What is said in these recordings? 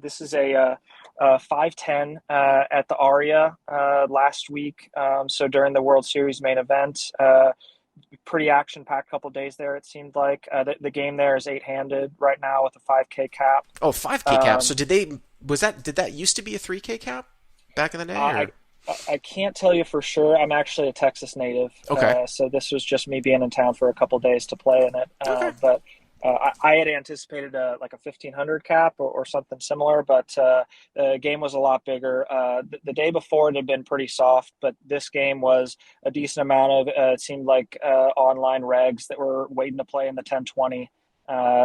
This is a 5-10 at the Aria last week. So during the World Series main event, pretty action-packed couple days there. It seemed like the game there is eight-handed right now with a 5K cap. Oh, 5K cap. So Um, did that used to be a 3K cap back in the day, I or? I can't tell you for sure. I'm actually a Texas native, Okay. so this was just me being in town for a couple days to play in it. Okay. But I had anticipated like a 1500 cap or something similar, but the game was a lot bigger. The day before it had been pretty soft, but this game was a decent amount of. It seemed like online regs that were waiting to play in the 1020.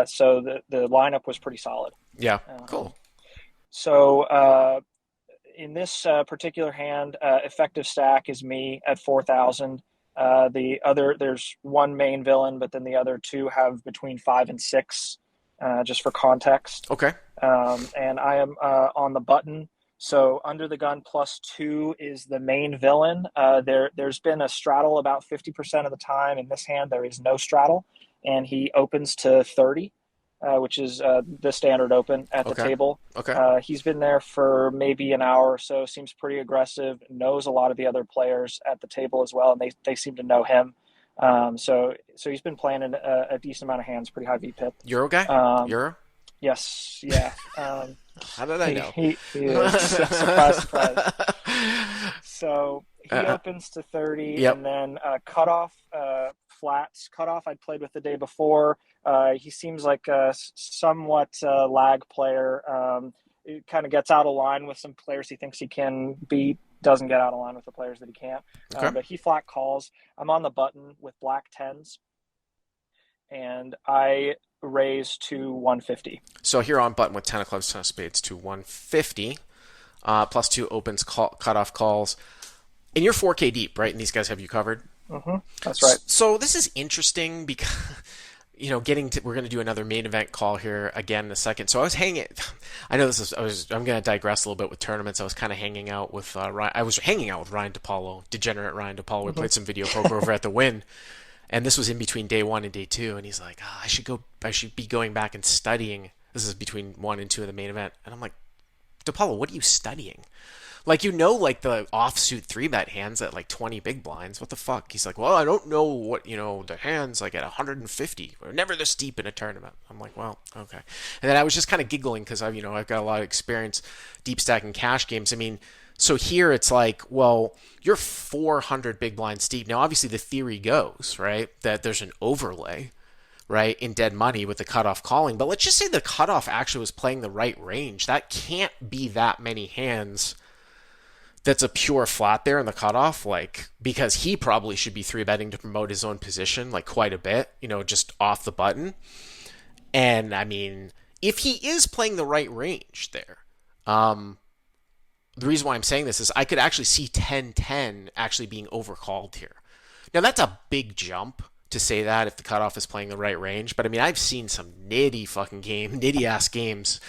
So the lineup was pretty solid. Yeah. Um, Cool. so in this particular hand, effective stack is me at 4,000. The other, there's one main villain, but then the other two have between 5 and 6, just for context. Okay. And I am on the button. So under the gun +2 is the main villain. There's been a straddle about 50% of the time. In this hand, there is no straddle, and he opens to 30, which is the standard open at the Okay. table. Okay. He's been there for maybe an hour or so, seems pretty aggressive, knows a lot of the other players at the table as well, and they seem to know him. So he's been playing a decent amount of hands, pretty high VPIP. Euro guy. Um, Euro. yes, yeah. How did I know? He is. Surprise, surprise. So he Uh, opens to 30, yep. and then cutoff, flats. Cutoff I'd played with the day before. He seems like a somewhat lag player. It kind of gets out of line with some players he thinks he can beat. Doesn't get out of line with the players that he can't. Okay. But he flat calls. I'm on the button with black tens, and I raise to 150. So here on button with 10 of clubs, 10 of spades to 150. +2 opens cutoff calls. And you're 4K deep, right? And these guys have you covered. That's right. So this is interesting because we're going to do another main event call here again in a second. So I was hanging. I know I'm going to digress a little bit with tournaments. I was kind of hanging out with Ryan. I was hanging out with Ryan DePaulo, degenerate Ryan DePaulo. We played some video poker over at the Win, and this was in between day one and day two. And he's like, I should be going back and studying. This is between 1 and 2 of the main event, and I'm like, DePaulo, what are you studying? Like, like the offsuit 3-bet hands at like 20 big blinds. What the fuck? He's like, well, I don't know what, the hands like at 150. We're never this deep in a tournament. I'm like, well, okay. And then I was just kind of giggling because I've got a lot of experience deep stacking cash games. I mean, so here it's like, well, you're 400 big blinds deep. Now, obviously the theory goes, right, that there's an overlay, right, in dead money with the cutoff calling. But let's just say the cutoff actually was playing the right range. That can't be that many hands that's a pure flat there in the cutoff, like, because he probably should be 3-betting to promote his own position, like, quite a bit, just off the button. And, I mean, if he is playing the right range there, the reason why I'm saying this is I could actually see 10-10 actually being overcalled here. Now, that's a big jump to say that if the cutoff is playing the right range, but I mean, I've seen some nitty ass games.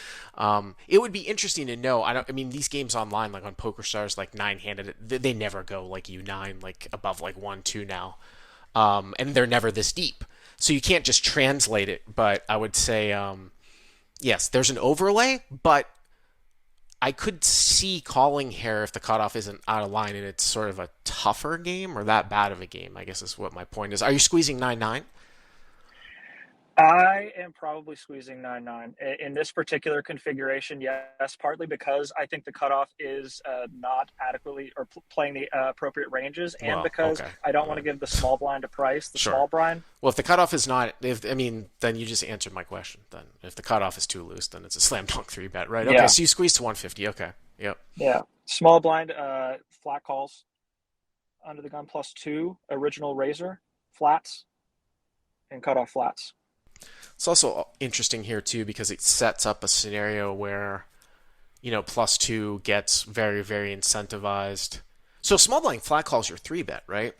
It would be interesting to know. I mean, these games online, like on PokerStars, like 9-handed, they never go like U9, like above like 1-2 now, and they're never this deep. So you can't just translate it. But I would say, yes, there's an overlay, but I could see calling here if the cutoff isn't out of line and it's sort of a tougher game or that bad of a game, I guess is what my point is. Are you squeezing 9-9? I am probably squeezing 9-9 in this particular configuration. Yes, partly because I think the cutoff is not adequately or playing the appropriate ranges, and Well, because okay. I don't want to give the small blind a price. The Sure. small blind. Well, if the cutoff is not, then you just answered my question. Then if the cutoff is too loose, then it's a slam dunk 3-bet, right? Okay, Yeah, so you squeeze to 150. Okay, yep. yeah. Small blind, flat calls under the gun +2, original razor, flats, and cutoff flats. It's also interesting here too because it sets up a scenario where +2 gets very very incentivized. So small blind flat calls your 3-bet, right?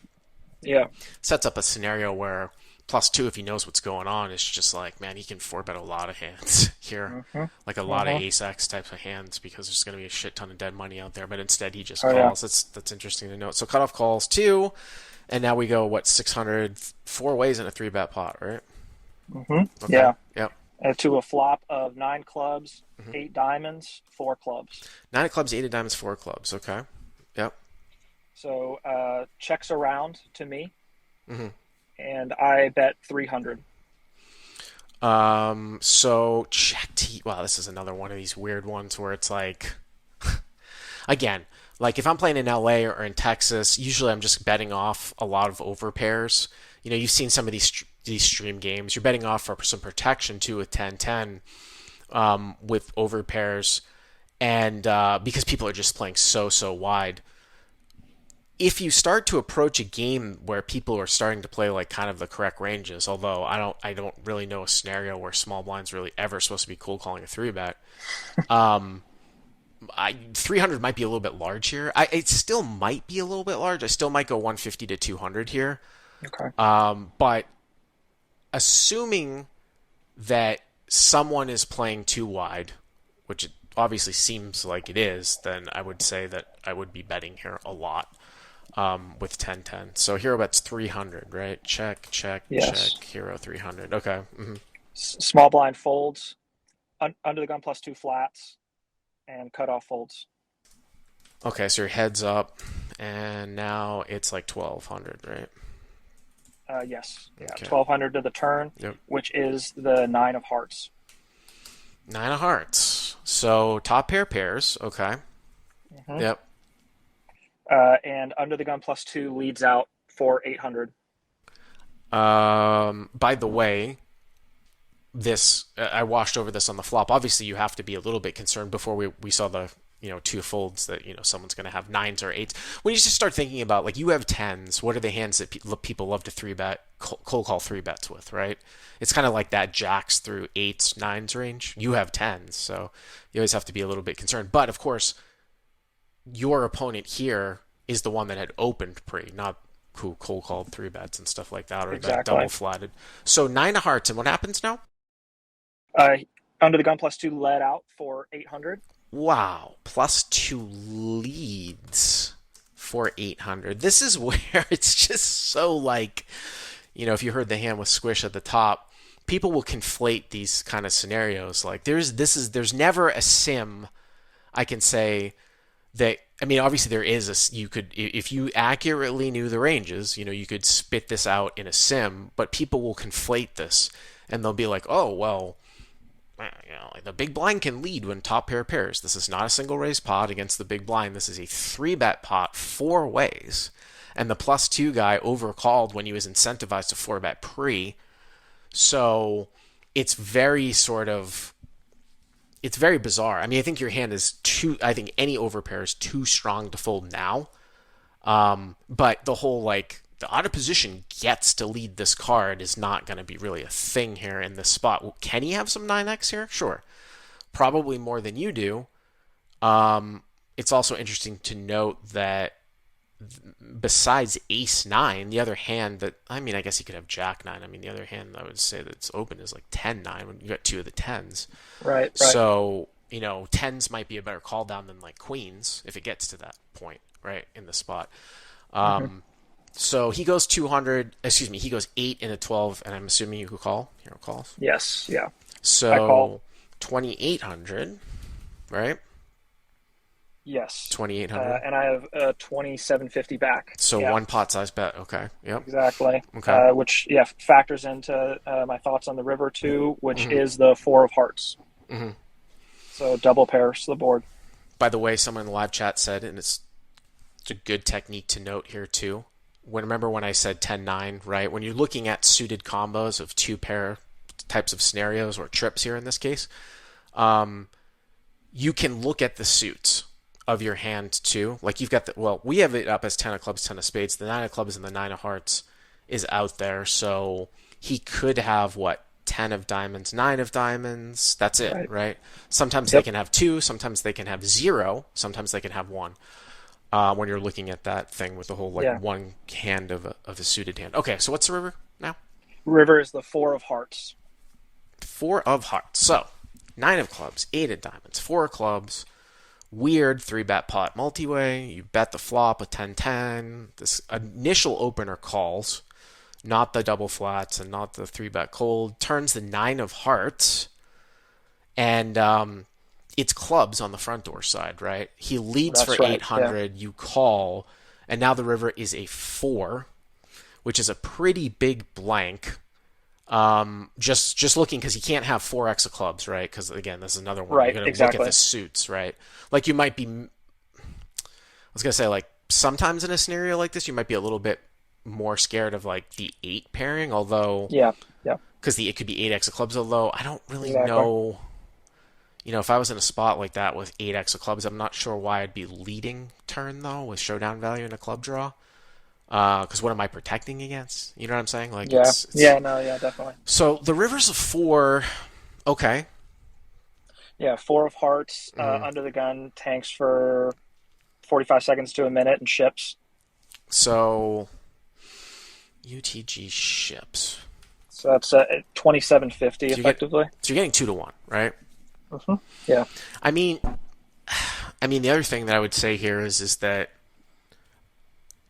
Yeah. Sets up a scenario where +2, if he knows what's going on, is just like, man, he can 4-bet a lot of hands here, Mm-hmm. like a lot of Mm-hmm. ace X types of hands because there's going to be a shit ton of dead money out there. But instead, he just Oh yeah. calls. That's interesting to note. So cutoff calls 2, and now we go 600 4 ways in a 3-bet pot, right? Mm-hmm. Okay. Yeah. Yep. to a flop of nine clubs, Hmm. eight diamonds, four clubs. Nine of clubs, eight of diamonds, four of clubs. Okay. Yep. So checks around to me, Hmm. and I bet 300. So check T. Wow, this is another one of these weird ones where it's like, again, like if I'm playing in LA or in Texas, usually I'm just betting off a lot of over pairs. You know, you've seen some of these stream games. You're betting off for some protection too with 10-10 with over pairs, and because people are just playing so wide. If you start to approach a game where people are starting to play like kind of the correct ranges, although I don't really know a scenario where small blind's really ever supposed to be cold calling a three bet. 300 might be a little bit large here. It still might be a little bit large. I still might go 150 to 200 here. Okay. But assuming that someone is playing too wide, which it obviously seems like it is, then I would say that I would be betting here a lot with 10-10. So hero bets 300, right? Check, check, Yes. check. Hero 300. Okay. Hmm. Small blind folds, under the gun plus two flats, and cutoff folds. Okay, so your head's up, and now it's like 1200, right? Yes. Yeah. Okay. 1200 to the turn, Yep. which is the nine of hearts. Nine of hearts. So top pair pairs. Okay. Hmm. Yep. And under the gun plus two leads out for 800. By the way, this I washed over this on the flop. Obviously, you have to be a little bit concerned before we saw the two folds that someone's going to have nines or eights. When you just start thinking about like you have tens, what are the hands that people love to three bet cold call three bets with, right? It's kind of like that jacks through eights nines range. You have tens, so you always have to be a little bit concerned. But of course, your opponent here is the one that had opened pre, not who cold called three bets and stuff like that, or that double Exactly. flatted. So nine of hearts, and what happens now? Uh, Under the gun plus two led out for 800. Wow, plus two leads for 800. This is where it's just so like, if you heard the hand with squish at the top, people will conflate these kind of scenarios. Like there's never a sim I can say that. I mean, obviously there is you could, if you accurately knew the ranges, you could spit this out in a sim, but people will conflate this and they'll be like, oh well, like the big blind can lead when top pair pairs. This is not a single raise pot against the big blind. This is a three bet pot four ways. And the plus two guy overcalled when he was incentivized to four bet pre. So it's very it's very bizarre. I mean, I think your hand is I think any overpair is too strong to fold now. But the whole like the out of position gets to lead this card is not going to be really a thing here in this spot. Can he have some 9x here? Sure. Probably more than you do. It's also interesting to note that besides ace 9, the other hand that, I mean, I guess he could have jack 9. I mean, the other hand I would say that's open is like 10-9 when you got two of the 10s. Right, right. So, tens might be a better call down than like queens if it gets to that point, right, in the spot. Hmm. So he goes 200, excuse me, he goes 8 in a 12, and I'm assuming you could call. Hero calls. Yes, yeah. I call. So 2,800, right? Yes. 2,800. And I have 2750 back. So Yeah, one pot size bet. Okay. Yep. exactly. Okay. Which, yeah, factors into my thoughts on the river too, which Hmm. is the four of hearts. Hmm. So double pairs to the board. By the way, someone in the live chat said, and it's a good technique to note here too. Remember when I said 10-9, right? When you're looking at suited combos of two pair types of scenarios or trips here in this case, you can look at the suits of your hand too. Like you've got we have it up as 10 of clubs, 10 of spades. The 9 of clubs and the 9 of hearts is out there. So he could have 10 of diamonds, 9 of diamonds. That's it, Right. right? Sometimes they Yep. can have two, sometimes they can have zero, sometimes they can have one. When you're looking at that thing with the whole like Yeah. one hand of a suited hand. Okay, so what's the river now? River is the four of hearts. Four of hearts. So 9 of clubs, 8 of diamonds, 4 of clubs. Weird three bet pot multi-way. You bet the flop a 10-10. This initial opener calls. not the double flats and not the three bet cold. Turns the nine of hearts, and it's clubs on the front door side, right? He leads for That's right. Yeah. 800. You call, and now the river is a four, which is a pretty big blank. Just looking because he can't have 4x of clubs, right? Because again, this is another one. You're Right. gonna look at Exactly. the suits, right? Like you might be. I was gonna say like sometimes in a scenario like this, you might be a little bit more scared of like the eight pairing, although Yeah. Yeah. because the it could be 8x of clubs. Although I don't really Exactly. know. If I was in a spot like that with 8x of clubs, I'm not sure why I'd be leading turn though with showdown value in a club draw. Because what am I protecting against? You know what I'm saying? Like Yeah. it's Yeah. No. Yeah. Definitely. so the river's a four. Okay. Yeah. Four of hearts Mm. under the gun, tanks for 45 seconds to a minute, and ships. So UTG ships. So that's 2750 So you get effectively. so you're getting 2 to 1, right? Yeah. I mean, the other thing that I would say here is that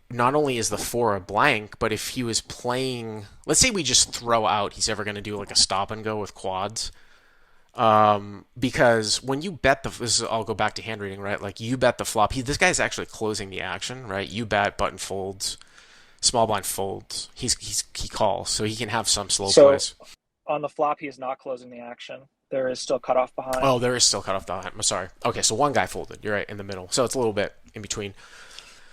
not only is the four a blank, but if he was playing, let's say we just throw out he's ever going to do like a stop and go with quads. Because when you bet I'll go back to hand reading, right? Like you bet the flop. This guy's actually closing the action, right? You bet, button folds, small blind folds. He calls, so he can have some slow So plays. on the flop, he is not closing the action. There is still cutoff behind. Oh, there is still cut off the. I'm sorry. Okay, so one guy folded. You're right in the middle, so it's a little bit in between.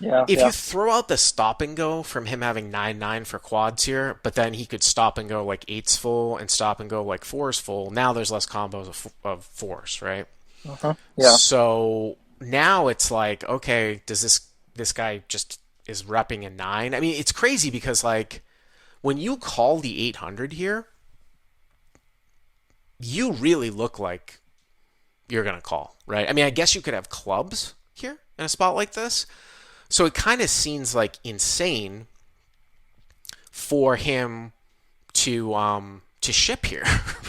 Yeah. If you Yeah. throw out the stop and go from him having 9-9 for quads here, but then he could stop and go like eights full and stop and go like fours full. Now there's less combos of fours, right? Yeah. So now it's like, okay, does this guy just is repping a nine? I mean, it's crazy because like when you call the 800 here, you really look like you're gonna call, right? I mean, I guess you could have clubs here in a spot like this. So it kind of seems like insane for him to ship here,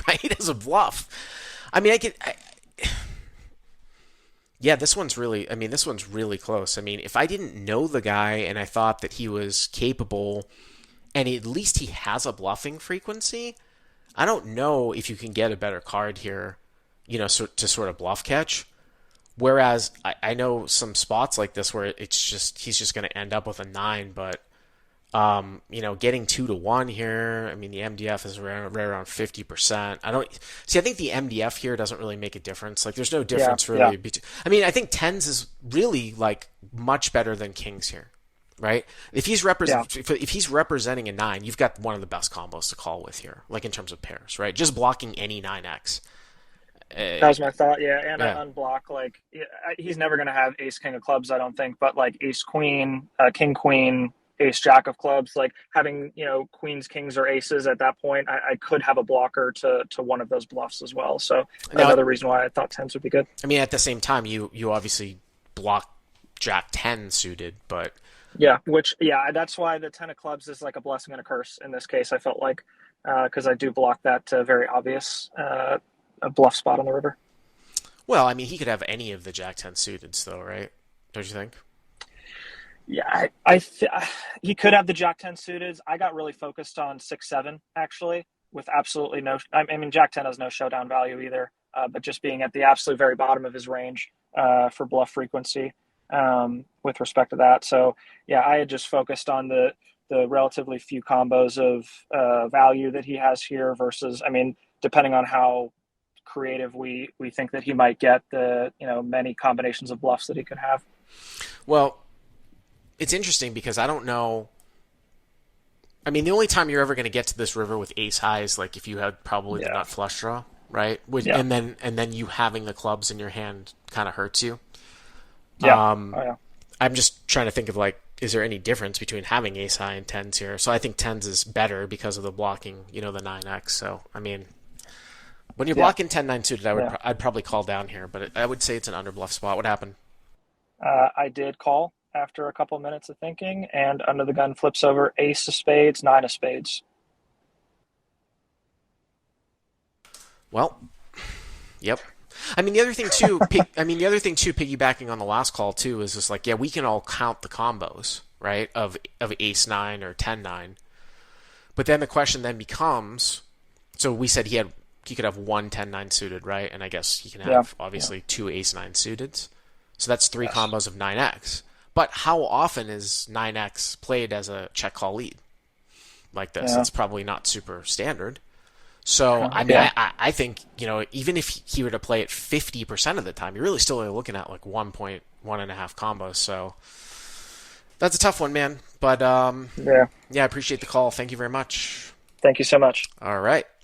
right? As a bluff. I mean, yeah, this one's really. I mean, this one's really close. I mean, if I didn't know the guy and I thought that he was capable, and at least he has a bluffing frequency, I don't know if you can get a better card here, to sort of bluff catch. Whereas I know some spots like this where it's just he's just going to end up with a nine, but getting 2 to 1 here. I mean, the MDF is right around 50%. I don't see. I think the MDF here doesn't really make a difference. Like, there's no Yeah. difference Yeah. really. I mean, I think tens is really like much better than kings here, right? Yeah. If he's representing a nine, you've got one of the best combos to call with here, like in terms of pairs, right? Just blocking any 9x. That Uh, was my thought. Yeah. And I yeah. unblock, like, he's never going to have ace king of clubs, I don't think, but like ace queen, king queen, ace jack of clubs, like having, queens, kings, or aces at that point, I could have a blocker to one of those bluffs as well. So Now, another reason why I thought tens would be good. I mean, at the same time, you obviously block Jack 10 suited, but Yeah. Which, yeah, that's why the 10 of clubs is like a blessing and a curse in this case, I felt like, because I do block that very obvious a bluff spot on the river. well, I mean, he could have any of the Jack 10 suiteds, though, right? Don't you think? Yeah, he could have the Jack 10 suited. I got really focused on 6-7 actually, with absolutely no. I mean, Jack 10 has no showdown value either, but just being at the absolute very bottom of his range for bluff frequency with respect to that. So yeah, I had just focused on the relatively few combos of value that he has here versus. I mean, depending on how creative we think that he might get, the many combinations of bluffs that he could have. Well, it's interesting because I don't know. I mean, the only time you're ever going to get to this river with ace high is like if you had probably the Yeah. nut flush draw, right? Yeah. And then you having the clubs in your hand kind of hurts you. Yeah. Um, Oh yeah. I'm just trying to think of like, is there any difference between having ace high and tens here? So I think tens is better because of the blocking, the 9x. So I mean, when you're Yeah. blocking 10-9 suited, Yeah. I'd probably call down here, but I would say it's an underbluff spot. What happened? I did call after a couple minutes of thinking, and under the gun flips over ace of spades, nine of spades. Well, yep. I mean, the other thing too. Piggybacking on the last call too, is just like, yeah, we can all count the combos, right? Of ace nine or 10-9. But then the question then becomes, so we said he could have one 10-9 suited, right? And I guess he can Yeah. have Yeah. obviously two ace-9 suited. So that's three Yes. combos of 9x. But how often is 9x played as a check call lead like this? Yeah. It's probably not super standard. So I mean, Yeah. I think even if he were to play it 50% of the time, you're really still looking at like 1.1.5 combos. So that's a tough one, man. But Yeah. yeah, I appreciate the call. Thank you very much. Thank you so much. All right.